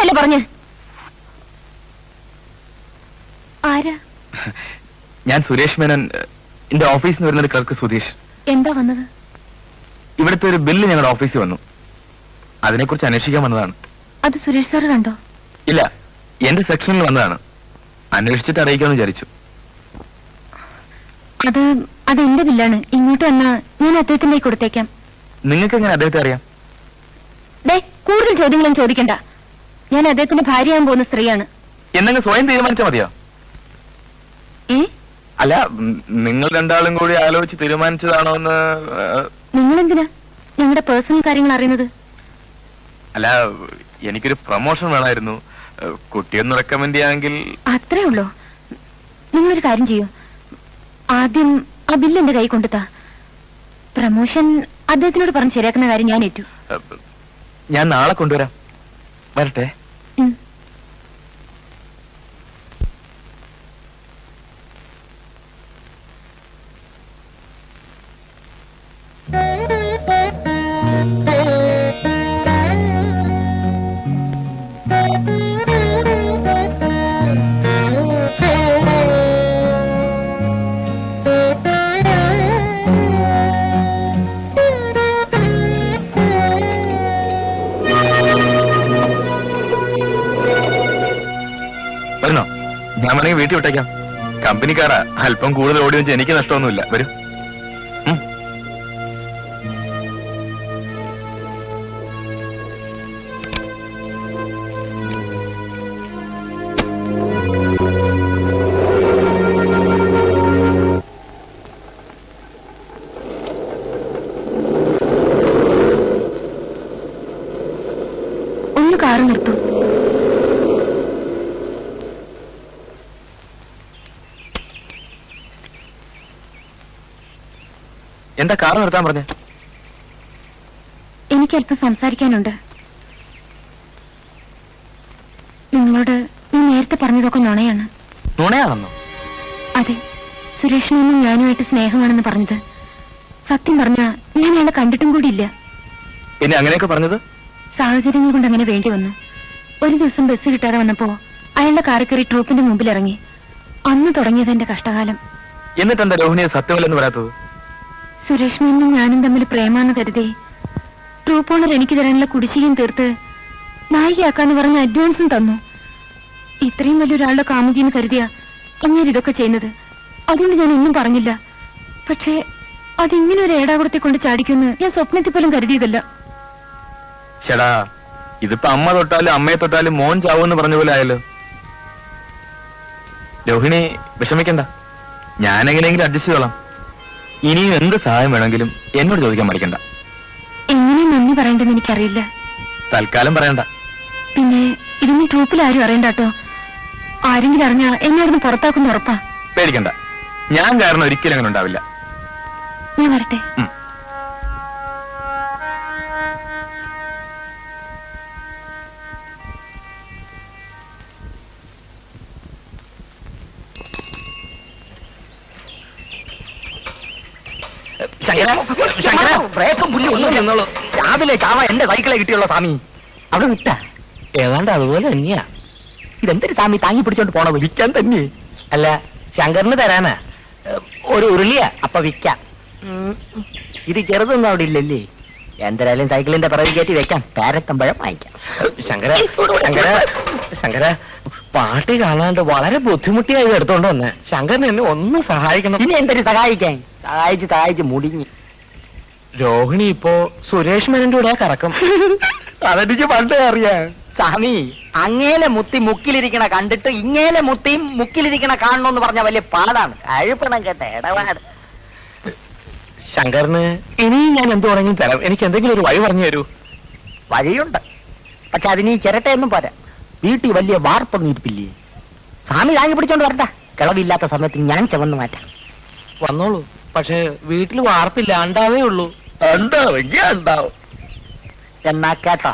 എന്നല്ലേ പറഞ്ഞ്? ആരാ? ഞാൻ സുരേഷ് മേനൻ. എന്റെ ഓഫീസിൽ നിന്ന് വരുന്നത് ക്ലർക്ക് സുധീഷ്. എന്താ വന്നത്? ഇവിടുത്തെ ഒരു ബില്ല് ഞങ്ങളുടെ ഓഫീസിൽ വന്നു. അതിനെക്കുറിച്ച് അന്വേഷിക്കാൻ വന്നതാണ്. അത് സുരേഷ് സാർ കണ്ടോ? ഇല്ല, എന്റെ സെക്ഷനിൽ വന്നതാണ്. അന്വേഷിച്ചിട്ട് അറിയിക്കാമെന്ന് വിചാരിച്ചു. അത് എന്റെ ബില്ലാണ്. ഇങ്ങോട്ട് വന്നാ ഞാൻ അദ്ദേഹത്തിന്റെ കൊടുത്തേക്കാം. നിങ്ങൾക്ക് എങ്ങനെ അദ്ദേഹത്തെ അറിയാം? കൂടുതൽ ചോദ്യങ്ങളും ചോദിക്കണ്ട. ഞാൻ അദ്ദേഹത്തിന്റെ ഭാര്യയാകാൻ പോകുന്ന സ്ത്രീയാണ്. എന്നെങ്കിൽ സ്വയം തീരുമാനിച്ചാൽ മതിയോ? അല്ല, നിങ്ങൾ രണ്ടാളും കൂടി ആലോചിച്ച് തീരുമാനിച്ചതാണോ എന്ന്. നിങ്ങളെന്തിനാ ഞങ്ങളുടെ പേഴ്സണൽ കാര്യങ്ങൾ അറിയുന്നത്? അല്ല, എനിക്കൊരു പ്രൊമോഷൻ വേണമായിരുന്നു. കുട്ടിയൊന്ന് റെക്കമെൻഡ് ചെയ്യാമെങ്കിൽ. അത്രേ ഉള്ളൂ. നിങ്ങളൊരു കാര്യം ചെയ്യൂ, ആദ്യം ആ ബില്ല് എന്റെ കൈ കൊണ്ടുതാ. പ്രമോഷൻ അദ്ദേഹത്തിനോട് പറഞ്ഞ് ശരിയാക്കുന്ന കാര്യം ഞാൻ ഏറ്റു. ഞാൻ നാളെ കൊണ്ടുവരാം. വരട്ടെ. വരുന്നോ? ഞാൻ വേണമെങ്കിൽ വീട്ടിൽ വിട്ടേക്കാം. കമ്പനിക്കാരാ, അല്പം കൂടുതൽ ഓടി വെച്ച് എനിക്ക് നഷ്ടമൊന്നുമില്ല. വരൂ. ഒന്ന് കാറ് നിർത്തും. എന്താ കാർ നിർത്താൻ പറഞ്ഞേ? എനിക്ക് അല്പം സംസാരിക്കാനുണ്ട്. നിങ്ങളോട് ഞാൻ നേരത്തെ പറഞ്ഞതൊക്കെ നുണയാണ്. നുണയാണെന്നോ? അതെ, സുരേഷിനൊന്നും ഞാനുമായിട്ട് സ്നേഹമാണെന്ന് പറഞ്ഞത് സത്യം പറഞ്ഞാ ഞാൻ അയാളെ കണ്ടിട്ടും കൂടിയില്ല. പിന്നെ അങ്ങനെയൊക്കെ പറഞ്ഞത്? സാഹചര്യങ്ങൾ കൊണ്ട് അങ്ങനെ വേണ്ടി വന്നു. ഒരു ദിവസം ബസ് കിട്ടാതെ വന്നപ്പോ അയാളുടെ കാറിൽ കയറി ട്രൂപ്പിന്റെ മുമ്പിൽ ഇറങ്ങി. അന്ന് തുടങ്ങിയത് എന്റെ കഷ്ടകാലം. എന്നിട്ടെന്താ രോഹിണിയെ സത്യമല്ലെന്ന് പറയാത്തത്? സുരേഷ് മേനും ഞാനും തമ്മിൽ പ്രേമാന്ന് കരുതി ട്രൂപ്പ് ഓണർ എനിക്ക് തരാനുള്ള കുടിശ്ശികയും തീർത്ത് നായികയാക്കാന്ന് പറഞ്ഞ അഡ്വാൻസും തന്നു. ഇത്രയും വലിയൊരാളുടെ കാമുകിന്ന് കരുതിയാ അങ്ങനെ ഇതൊക്കെ ചെയ്യുന്നത്. അതുകൊണ്ട് ഞാൻ ഒന്നും പറഞ്ഞില്ല. പക്ഷേ അതിങ്ങനെ ഒരു ഏടാകുടത്തെ കൊണ്ട് ചാടിക്കുമെന്ന് ഞാൻ സ്വപ്നത്തിൽ പോലും കരുതിയതല്ല. ചേടാ, ഇതിപ്പോ അമ്മ തൊട്ടാലും അമ്മയെ തൊട്ടാലും മോൻ ചാവൂന്ന് പറഞ്ഞ പോലെ ആയല്ലോ. രോഹിണി വിഷമിക്കണ്ട, ഞാൻ എങ്ങനെയെങ്കിലും അഡ്ജസ്റ്റ് ചെയ്തോളാം. ഇനിയും എന്ത് സഹായം വേണമെങ്കിലും എന്നോട് ചോദിക്കാൻ മടിക്കണ്ട. എങ്ങനെ നന്ദി പറയേണ്ടെന്ന് എനിക്കറിയില്ല. തൽക്കാലം പറയണ്ട. പിന്നെ ഇതൊന്നും ട്രൂപ്പിൽ ആരും അറിയണ്ടാട്ടോ. ആരെങ്കിലും അറിഞ്ഞാ എന്നെ അവിടുന്ന് പുറത്താക്കുന്ന ഉറപ്പാ. പേടിക്കണ്ട, ഞാൻ കാരണം ഒരിക്കലും അങ്ങനെ ഉണ്ടാവില്ല. ഞാൻ വരട്ടെ. ബ്രേക്കും പുല്ലി ഒന്നും നിന്നോളൂ. രാവിലെ ചാവ എന്റെ സൈക്കിളെ കിട്ടിയുള്ള സ്വാമി. അവിടെ വിട്ട ഏതാണ്ട് അതുപോലെ തന്നെയാ. ഇതെന്തൊരു സ്വാമി താങ്ങി പിടിച്ചോണ്ട് പോണ വിൽക്കാൻ തന്നെ? അല്ല, ശങ്കറിന് തരാനാ. ഒരു ഉരുളിയാ, അപ്പൊ വിൽക്കാം. ഇത് ചെറുതൊന്നും അവിടെ ഇല്ലല്ലേ? എന്തായാലും സൈക്കിളിന്റെ പിറകിൽ കയറ്റി വെക്കാം. പേരത്തമ്പഴം വാങ്ങിക്കാം. ശങ്കര ശങ്കര ശങ്കര പാട്ട് കാണാണ്ട് വളരെ ബുദ്ധിമുട്ടിയായി എടുത്തോണ്ട് വന്നേ. ശങ്കരനെ എന്നെ ഒന്ന് സഹായിക്കണം. ഇനി എന്തൊരു സഹായിക്കാൻ? സഹായിച്ച് മുടിഞ്ഞു. രോഹിണി ഇപ്പോ സുരേഷ് മേനന്റെ കൂടെ കറക്കം. അതെനിക്ക് പണ്ടേ അറിയാം സ്വാമി. അങ്ങേലെ മുത്തി മുക്കിലിരിക്കണ കണ്ടിട്ട് ഇങ്ങേലെ മുത്തിയും മുക്കിലിരിക്കണ കാണണമെന്ന് പറഞ്ഞ വലിയ പാടാണ്. അഴുപ്പണം കേട്ട ഇടപാട്. ശങ്കറിന് ഇനിയും ഞാൻ എന്ത് വേണമെങ്കിലും തരാം. എനിക്ക് എന്തെങ്കിലും ഒരു വഴി പറഞ്ഞു തരൂ. വഴിയുണ്ട്, പക്ഷെ അതിന് ഈ ചിരട്ടയൊന്നും പോരാ. വീട്ടിൽ വലിയ വാർപ്പൊന്നും ഇരിപ്പില്ലേ? സ്വാമി താങ്ങി പിടിച്ചോണ്ട് വരണ്ട. കിളവില്ലാത്ത സമയത്ത് ഞാൻ ചവന്ന് മാറ്റാം. വന്നോളൂ. പക്ഷെ വീട്ടിൽ വാർപ്പില്ലാണ്ടാവേ ഉള്ളൂ. ഉണ്ടാവും. എന്നാ കേട്ടോ,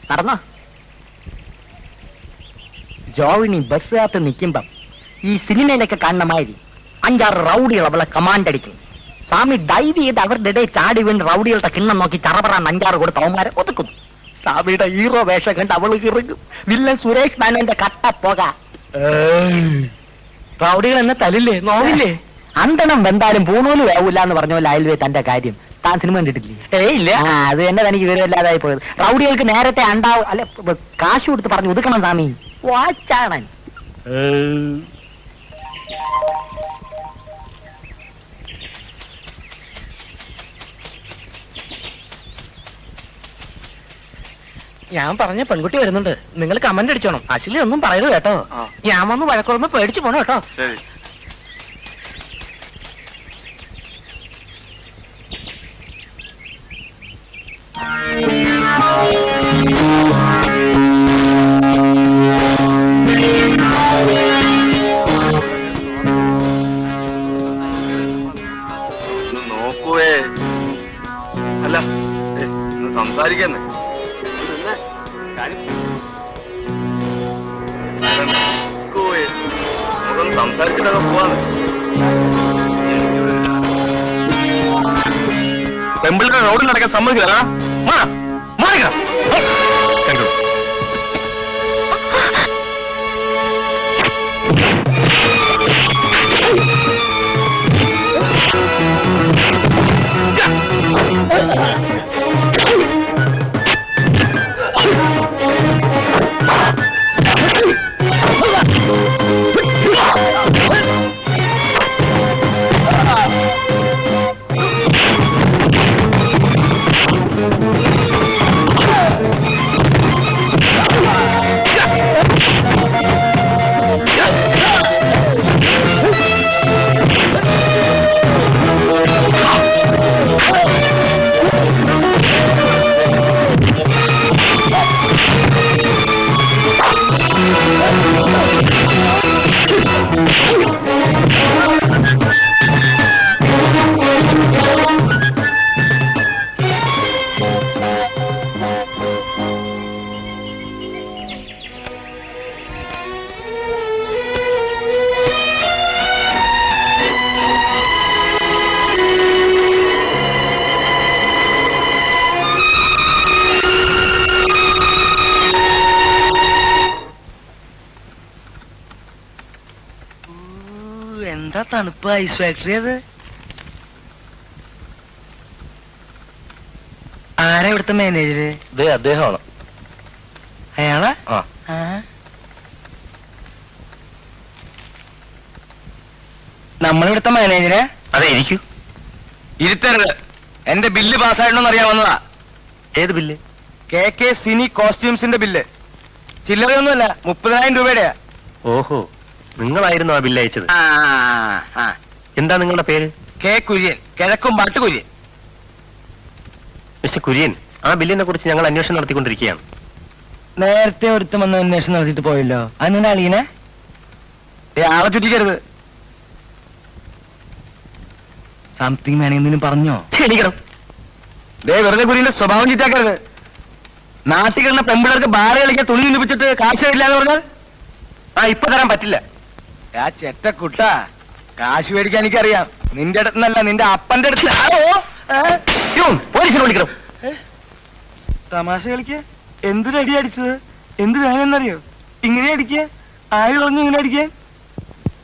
നടന്നോ. ജോവിനി ബസ്സിനകത്ത് നിൽക്കുമ്പം ഈ സിനിമയിലൊക്കെ കാണുന്ന മാതിരി 5-6 റൗഡികൾ അവളെ കമാൻഡ് അടിക്കും. സ്വാമി ഡൈവ് ചെയ്ത് അവരുടെ ഇടയിൽ ചാടി വീണ് റൗഡികളുടെ കിണ്ണം നോക്കി ചറപറാൻ 5-6 കൊടുത്ത് അവന്മാരെ ഒതുക്കുന്നു. സ്വാമിയുടെ ഹീറോ വേഷം കണ്ട് അവള് കിറങ്ങും. വില്ലൻ സുരേഷ് മേനോന്റെ കട്ട പോക. റൗഡികൾ എന്നെ തലില്ലേ, നോവില്ലേ? അന്തണം വെന്താലും പൂണൂല് വേവൂല എന്ന് പറഞ്ഞ പോലെ അയൽവേ തന്റെ കാര്യം. താൻ സിനിമ കണ്ടിട്ടില്ലേ? ഇല്ല. അത് തന്നെ തനിക്ക് വിവരമില്ലാതായി പോയത്. റൗഡികൾക്ക് നേരത്തെ കാശ് കൊടുത്ത് പറഞ്ഞു ഒതുക്കണം സ്വാമി. വാച്ചാണൻ. ഞാൻ പറഞ്ഞ പെൺകുട്ടി വരുന്നുണ്ട്. നിങ്ങൾ കമന്റ് അടിച്ചോണം. അശ്ലി ഒന്നും പറയരുത് കേട്ടോ. ഞാൻ വന്ന് വഴക്കുറമ്പോ പേടിച്ചു പോണോ കേട്ടോ. നോക്കുവേ, അല്ല സംസാരിക്കുന്നേ സംസാരിച്ചിട്ടൊക്കെ പോവാന്ന്. പെമ്പിളിന്റെ റോഡിൽ നടക്കാൻ സമ്മതിക്കില്ല. എന്താ തണുപ്പ് ഐസ് ഫാക്ടറി അത്? ആരാ ഇവിടുത്തെ മാനേജര്? അദ്ദേഹമാണ്. അയാളാ? നമ്മളിവിടുത്തെ മാനേജരെ? അതെ, ഇരിക്കൂ. ഇരുത്തരുത്. എന്റെ ബില്ല് പാസ്സായിട്ടോന്ന് അറിയാൻ വന്നതാ. ഏത് ബില്ല്? കെ സിനി കോസ്റ്റ്യൂംസിന്റെ ബില്ല്. ചില്ലറയൊന്നുമല്ല, 30,000 രൂപയുടെയാ. ഓഹോ, നിങ്ങളായിരുന്നു ആ ബില്ല് അയച്ചത്? എന്താ നിങ്ങളുടെ പേര്? കെ കുര്യൻ, കിഴക്കും പാട്ട് കുര്യൻ. മിസ്റ്റർ കുര്യൻ, ആ ബില്ലിനെ കുറിച്ച് ഞങ്ങൾ അന്വേഷണം നടത്തിക്കൊണ്ടിരിക്കുകയാണ്. നേരത്തെ ഒരുത്തം വന്ന് അന്വേഷണം നടത്തിയിട്ട് പോയല്ലോ. അതിനുള്ള അളീനെ ആളെ ചുറ്റിക്കരുത്. സംതിങ് വേണമെങ്കിലും പറഞ്ഞോ? ക്ഷണിക്കണം. വെറുതെ കുര്യന്റെ സ്വഭാവം ചീറ്റാക്കരുത്. നാട്ടിൽ കിടന്ന പെമ്പിളർക്ക് ബാല കളിക്കാൻ തുണി നിന്നിപ്പിച്ചിട്ട് കാശ് ഇല്ല എന്ന് പറഞ്ഞാൽ ഇപ്പൊ തരാൻ പറ്റില്ല. ആ ചെറ്റക്കുട്ട, കാശ് മേടിക്കാൻ എനിക്കറിയാം. നിന്റെ അടുത്തുനിന്നല്ല, നിന്റെ അപ്പന്റെ അടുത്ത്. പോലീസിനെ വിളിക്കണം. തമാശ കളിക്ക. എന്തൊരു അടി അടിച്ചത്? എന്ത് വേണമെന്നറിയോ? ഇങ്ങനെ അടിക്ക. ആര് പറഞ്ഞു ഇങ്ങനെ അടിക്കാൻ?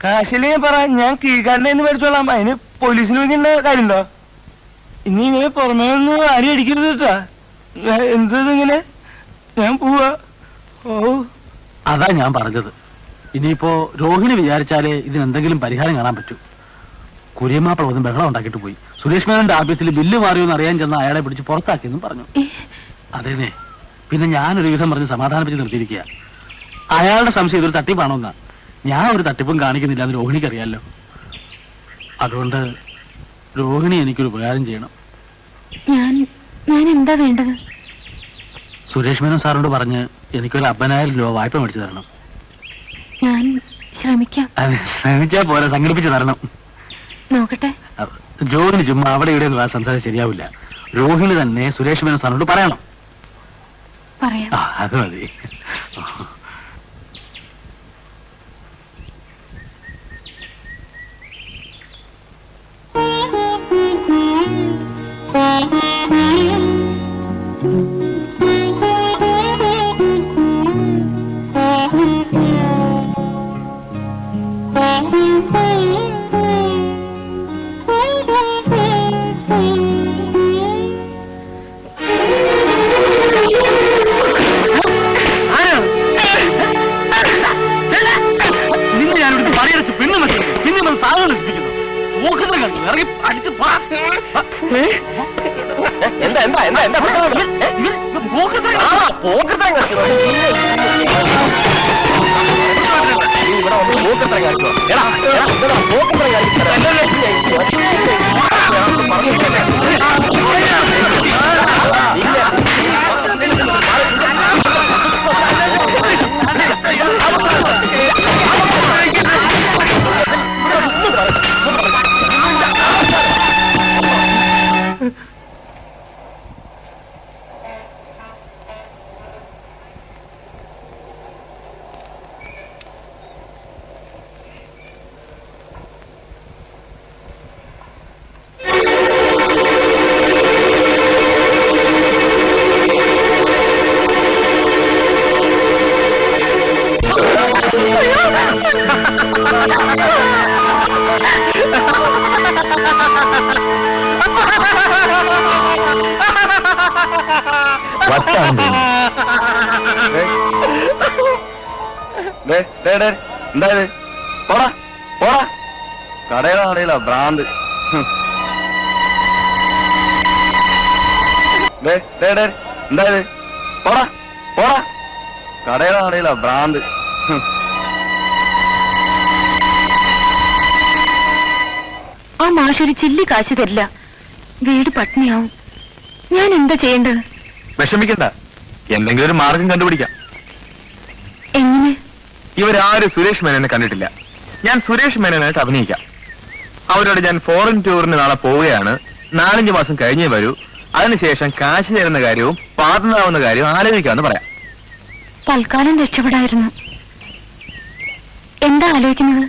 കാശിലേ പറ, ഞാൻ കീഴ്ക്കാരനെ മേടിച്ചോളാം. അതിന് പോലീസിന് വിളിക്കേണ്ട കാര്യമുണ്ടോ? ഇനി ഇങ്ങനെ പുറമേ ഒന്നും ആരും അടിക്കരുത് കേട്ടാ. എന്തങ്ങനെ? ഞാൻ പോവാ. അതാ ഞാൻ പറഞ്ഞത്. ഇനിയിപ്പോ രോഹിണി വിചാരിച്ചാലേ ഇതിനെന്തെങ്കിലും പരിഹാരം കാണാൻ പറ്റൂ. കുര്യമാപ്പിള ഒന്നും ബഹളം ഉണ്ടാക്കിയിട്ട് പോയി. സുരേഷ് മേനോന്റെ ആഫീസിൽ ബില്ല് മാറിയോന്ന് അറിയാൻ ചെന്ന അയാളെ പിടിച്ച് പുറത്താക്കിയെന്നും പറഞ്ഞു. അതേനെ, പിന്നെ ഞാനൊരു വിധം പറഞ്ഞ് സമാധാനിപ്പിച്ച് നിർത്തിയിരിക്കുക. അയാളുടെ സംശയം ഇതൊരു തട്ടിപ്പാണോന്നാ. ഞാൻ ഒരു തട്ടിപ്പും കാണിക്കുന്നില്ല എന്ന് രോഹിണിക്ക് അറിയാലോ. അതുകൊണ്ട് രോഹിണി എനിക്കൊരു ഉപകാരം ചെയ്യണം. ഞാൻ എന്താ വേണ്ടത്? സുരേഷ് മേനോൻ സാറിനോട് പറഞ്ഞ് എനിക്കൊരു 50,000 രൂപ വായ്പ മേടിച്ചു തരണം. ഞാൻ ശ്രമിക്കാം. ശ്രമിച്ചാ പോലെ സംഘടിപ്പിച്ച് തരണം. നോക്കട്ടെ. ജോലിന് ചുമ്മാ അവിടെ ഇവിടെ സംസാരിച്ച് ശരിയാവില്ല. രോഹിണി തന്നെ സുരേഷ് മേനോൻ സാറിനോട് പറയണം. പറയാം. അത് മതി. എന്താ എന്താ എന്താ എന്താ പോക്കത്തരം കളിച്ചോ ഇവിടെ വന്ന് പോക്കത്തരം കളിച്ചോ എടാ പോക്കത്തരം എന്തായത് പോടാ പോടാ കടയുടെ കടയില ഭ്രാന്ത് എന്തായത് പോടാ പോടാ കടയുടെ കടയില ഭ്രാന്ത് ആ മാഷൊരു ചില്ലി കാശ് തരില്ല. വീട് പട്ടിണിയാവും. ഞാൻ എന്താ ചെയ്യേണ്ടത്? വിഷമിക്കണ്ട, എന്തെങ്കിലും ഒരു മാർഗം കണ്ടുപിടിക്കാം. എങ്ങനെ? ഇവരാരും സുരേഷ് മേനോനെ കണ്ടിട്ടില്ല. ഞാൻ സുരേഷ് മേനോനായിട്ട് അഭിനയിക്കാം. അവരോട് ഞാൻ ഫോറിൻ ടൂറിന് നാളെ പോവുകയാണ്, 4-5 മാസം കഴിഞ്ഞേ വരൂ, അതിനുശേഷം കാശ് തരുന്ന കാര്യവും പാർട്ട്ണറാവുന്ന കാര്യവും ആലോചിക്കാമെന്ന് പറയാം. തൽക്കാലം രക്ഷപ്പെടായിരുന്നു. എന്താ ആലോചിക്കുന്നത്?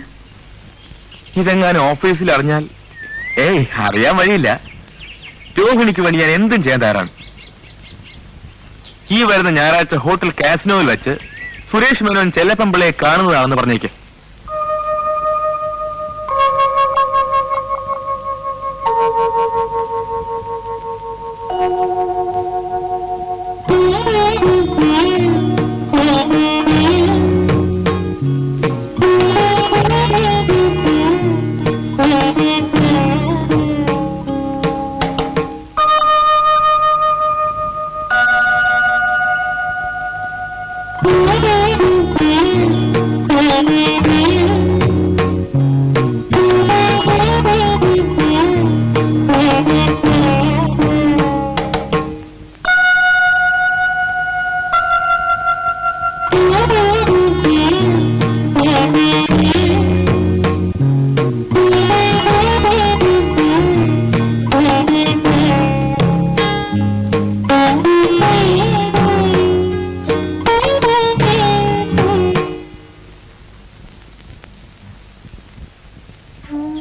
ഇതെങ്ങാനും ഓഫീസിൽ അറിഞ്ഞാൽ? ഏയ്, അറിയാൻ വഴിയില്ല. രോഹിണിക്ക് വേണ്ടി ഞാൻ എന്തും ചെയ്യാൻ തയ്യാറാണ്. ഈ വരുന്ന ഞായറാഴ്ച ഹോട്ടൽ കാസിനോയിൽ വെച്ച് സുരേഷ് മേനോൻ ചെല്ലപ്പമ്പിളയെ കാണുന്നതാണെന്ന് പറഞ്ഞേക്ക്.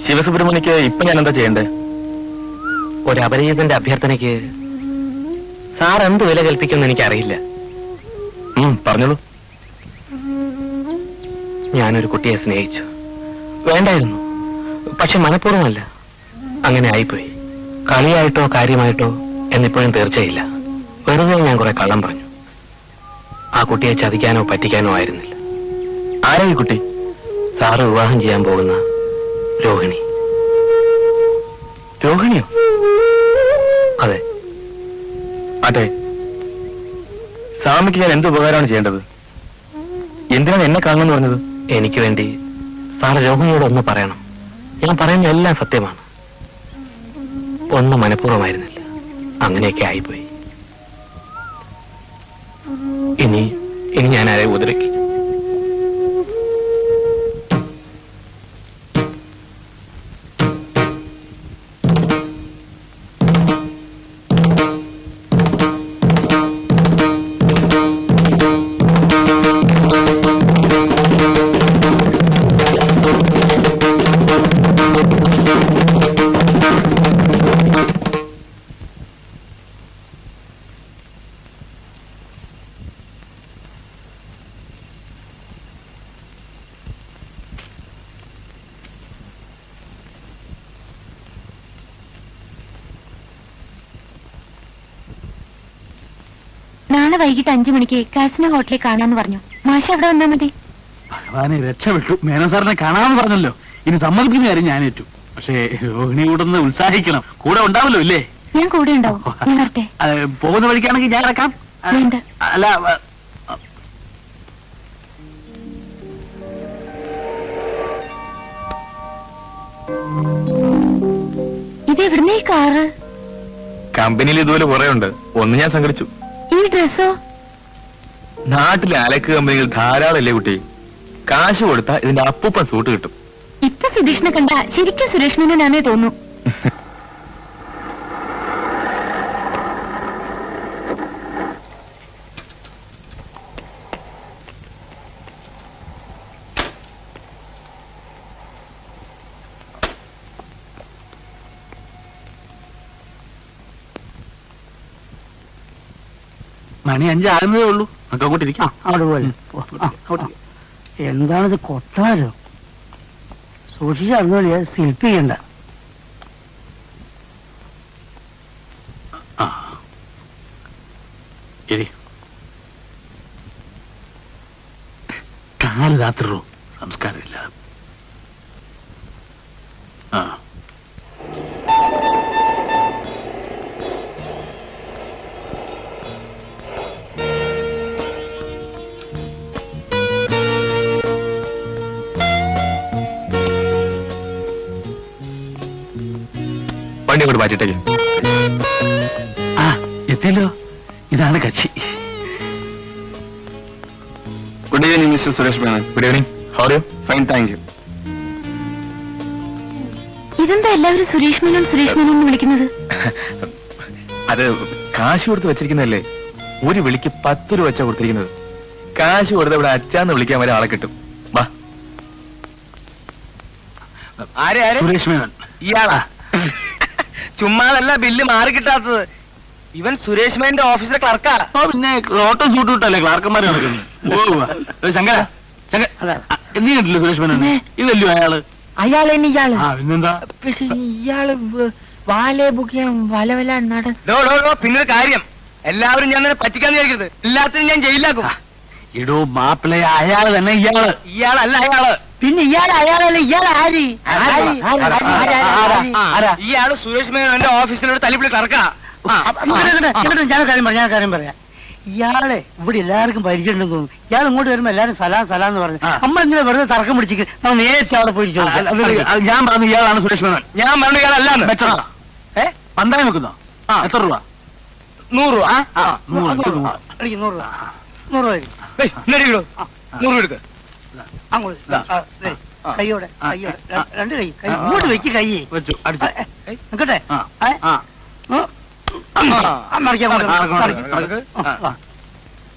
ശിവസുബ്രഹ്മണ്യക്ക് ഇപ്പൊ ഞാൻ എന്താ ചെയ്യണ്ടേ? ഒരു അപരിചിതന്റെ അഭ്യർത്ഥനയ്ക്ക് സാർ എന്ത് വില കൽപ്പിക്കുമെന്ന് എനിക്കറിയില്ല. പറഞ്ഞോളൂ. ഞാനൊരു കുട്ടിയെ സ്നേഹിച്ചു. വേണ്ടായിരുന്നു, പക്ഷെ മനഃപൂർവ്വമല്ല. അങ്ങനെ ആയിപ്പോയി. കളിയായിട്ടോ കാര്യമായിട്ടോ എന്നിപ്പോഴും തീർച്ചയില്ല. വെറുതെ ഞാൻ കുറെ കള്ളം പറഞ്ഞു. ആ കുട്ടിയെ ചതിക്കാനോ പറ്റിക്കാനോ ആയിരുന്നില്ല. ആരാ ഈ കുട്ടി? സാറ് വിവാഹം ചെയ്യാൻ പോകുന്ന രോഹിണി. രോഹിണിയോ? അതെ. അതെ. സ്വാമിക്ക് ഞാൻ എന്ത് ഉപകാരമാണ് ചെയ്യേണ്ടത്? എന്തിനാണ് എന്നെ കാണുമെന്ന് പറഞ്ഞത്? എനിക്ക് വേണ്ടി സാറ് രോഹിണിയോട് ഒന്ന് പറയണം. ഞാൻ പറയുന്ന എല്ലാം സത്യമാണ്. ഒന്നും മനഃപൂർവ്വമായിരുന്നില്ല. അങ്ങനെയൊക്കെ ആയിപ്പോയി. ഇനി ഞാൻ ആരെ ഉപദ്രവിക്കും? നാളെ വൈകിട്ട് 5 മണിക്ക് കാസിനോ ഹോട്ടലിൽ കാണാന്ന് പറഞ്ഞു. മാഷ അവിടെ വന്നാ മതി. ഭഗവാനെ, രക്ഷപ്പെട്ടു. മേനോൻ സാറിനെ കാണാമെന്ന് പറഞ്ഞല്ലോ. ഇനി സമ്മതിക്കുന്ന കാര്യം ഞാൻ ഏറ്റു. പക്ഷേ രോഹിണി കൂടെ ഒന്ന് ഉത്സാഹിക്കണം. കൂടെ ഉണ്ടാവല്ലോ ഇല്ലേ? ഞാൻ കൂടെ ഉണ്ടാവും. ഞാൻ വരട്ടെ. പോകുന്ന വഴിക്കാണെങ്കിൽ ഞാൻ ഇറക്കാം. വേണ്ട. അല്ല ഇതെവിടുന്നേ കാറ്? കമ്പനിയിൽ ഇതുപോലെ കുറെ ഉണ്ട്. ഒന്ന് ഞാൻ സംഘടിച്ചു. ഈ ഡ്രസ്സോ? നാട്ടിലെ അലക്ക് കമ്പനികൾ ധാരാളം അല്ലേ കുട്ടി. കാശ് കൊടുത്താ ഇതിന്റെ അപ്പൂപ്പൻ സൂട്ട് കിട്ടും. ഇപ്പൊ സുധീഷിനെ കണ്ട ശരിക്കും സുരേഷ് മേനോനാണേ തോന്നു. മണി 5 ആകുന്നതേ ഉള്ളൂ. നമുക്ക് അങ്ങോട്ട് ഇരിക്കാം. അവിടെ പോലെ എന്താണിത്? കൊട്ടാരോ? സൂക്ഷിച്ചറിഞ്ഞോളിയ, ശില്പി ചെയ്യണ്ട. കാല് രാത്രി സംസ്കാരമില്ല. വണ്ടി അങ്ങോട്ട് മാറ്റിട്ടേക്ക്. എത്തിയല്ലോ. ഇതാണ് കക്ഷി. Good evening mister Suresh Menon. Good evening. How are you? Fine, thank you. ഇതെന്താ എല്ലാവരും സുരേഷ് മേനോൻ സുരേഷ് മേനോൻ എന്ന് വിളിക്കുന്നത്? അത് കാശ് കൊടുത്ത് വെച്ചിരിക്കുന്നതല്ലേ. ഒരു വിളിക്ക് 10 രൂപ വെച്ചാ കൊടുത്തിരിക്കുന്നത്. കാശ് കൊടുത്ത് ഇവിടെ അച്ചാന്ന് വിളിക്കാൻ വരെ ആളെ കിട്ടും. വാ. ആരെ? സുരേഷ് മേനോൻ. ഇയാളാ? ചുമ്മാതല്ല ബില്ല് മാറി കിട്ടാത്തത്. ഇവൻ സുരേഷ് മേനോന്റെ ഓഫീസിലെ ക്ലർക്കാ. പിന്നെ ഓട്ടോ സൂട്ട് വിട്ടല്ലേ ക്ലാർക്കന്മാരെ നടക്കുന്നത്. ശങ്കര നീ കണ്ടില്ലേ സുരേഷ് മേനോൻ? ഇതല്ലോ അയാള്. അയാളെന്നെ ഇയാള്. പിന്നെന്താ? ഇയാള് വാലേ ബുക്ക് ചെയ്യാൻ വല നട. പിന്നൊരു കാര്യം, എല്ലാവരും ഞാൻ തന്നെ പറ്റിക്കാന്ന് വിചാരിക്കരുത്. എല്ലാത്തിനും ഞാൻ ജയിലാക്കും. ഇടൂ മാപ്പിളെ, അയാള് തന്നെ ഇയാള്. ഇയാളല്ല അയാള്. പിന്നെ അയാളല്ല. ഇയാൾ ആര്? ഇയാള് സുരേഷ് മേനോന്റെ ഓഫീസിനോട് തല്ലിപ്പിളി ക്ലർക്കാ. ഞാൻ കാര്യം പറയാം. ഇയാളെ ഇവിടെ എല്ലാവർക്കും പരിചയമുണ്ടെന്ന് തോന്നുന്നു. ഇയാൾ ഇങ്ങോട്ട് വരുമ്പോ എല്ലാരും സലാം എന്ന് പറഞ്ഞു. നമ്മളിങ്ങനെ വെറുതെ തർക്കം പിടിച്ചിട്ട് നമ്മൾ നേരിട്ട് അവിടെ പോയി ഞാൻ പറഞ്ഞു ഇയാളാണ് സുരേഷ് മേനോൻ. ഞാൻ പറഞ്ഞു ഇയാളല്ലാന്ന്. പന്തായി വെക്കുന്നോ? എത്ര രൂപ? 100 രൂപ. 100 രൂപ. 100 രൂപ. 100 രൂപ എടുക്ക. കൈയോടെ രണ്ട് കൈ ഇങ്ങോട്ട് വെക്ക്. കൈ വെച്ചു. നിക്കട്ടെ.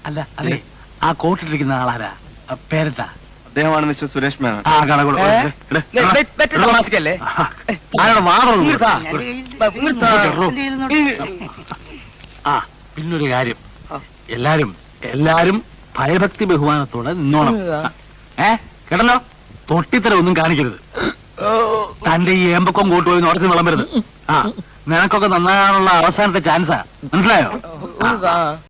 അല്ല അതെ, ആ കോട്ടിട്ടിരിക്കുന്ന ആളാരാ? പേരെന്താ? അദ്ദേഹമാണ് മിസ്റ്റർ സുരേഷ് മേനോൻ. താമസിക്കല്ലേ? പിന്നൊരു കാര്യം, എല്ലാരും ഭയഭക്തി ബഹുമാനത്തോടെ നിന്നോണം. കേട്ടല്ലോ? തൊട്ടിത്തരം ഒന്നും കാണിക്കരുത്. തന്റെ ഈ ഏമ്പക്കം കൂട്ടുപോയി ഉടച്ചു വിളമ്പരുത്. നിനക്കൊക്കെ നന്നാകാനുള്ള അവസാനത്തെ ചാൻസാ. മനസ്സിലായോ?